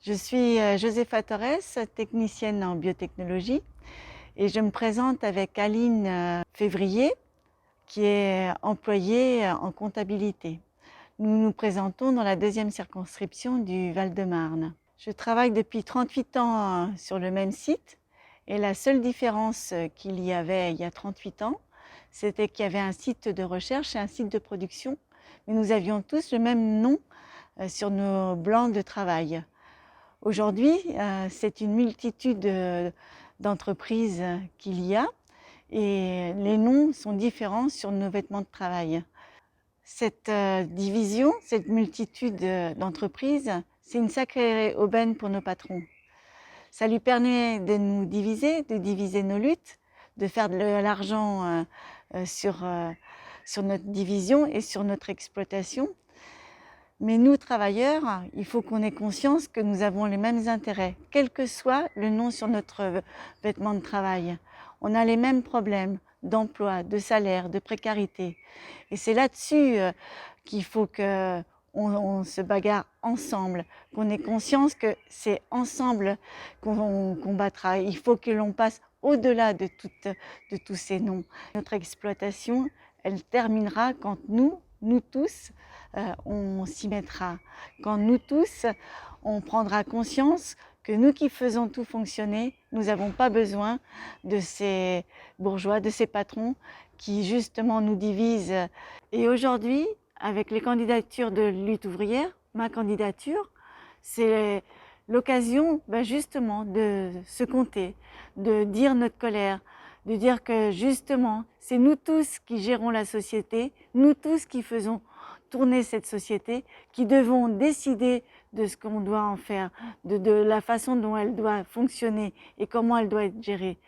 Je suis Joséfa Torres, technicienne en biotechnologie et je me présente avec Aline Février qui est employée en comptabilité. Nous nous présentons dans la 2e circonscription du Val-de-Marne. Je travaille depuis 38 ans sur le même site et la seule différence qu'il y avait il y a 38 ans, c'était qu'il y avait un site de recherche et un site de production, mais nous avions tous le même nom sur nos blancs de travail. Aujourd'hui, c'est une multitude d'entreprises qu'il y a et les noms sont différents sur nos vêtements de travail. Cette division, cette multitude d'entreprises, c'est une sacrée aubaine pour nos patrons. Ça lui permet de nous diviser, de diviser nos luttes, de faire de l'argent sur notre division et sur notre exploitation. Mais nous, travailleurs, il faut qu'on ait conscience que nous avons les mêmes intérêts, quel que soit le nom sur notre vêtement de travail. On a les mêmes problèmes d'emploi, de salaire, de précarité. Et c'est là-dessus qu'il faut qu'on se bagarre ensemble, qu'on ait conscience que c'est ensemble qu'on combattra. Il faut que l'on passe au-delà de tous ces noms. Notre exploitation, elle terminera quand nous tous, on s'y mettra. Quand nous tous, on prendra conscience que nous qui faisons tout fonctionner, nous n'avons pas besoin de ces bourgeois, de ces patrons qui justement nous divisent. Et aujourd'hui, avec les candidatures de lutte ouvrière, ma candidature, c'est l'occasion justement de se compter, de dire notre colère, de dire que justement, c'est nous tous qui gérons la société, nous tous qui faisons tourner cette société, qui devons décider de ce qu'on doit en faire, de la façon dont elle doit fonctionner et comment elle doit être gérée.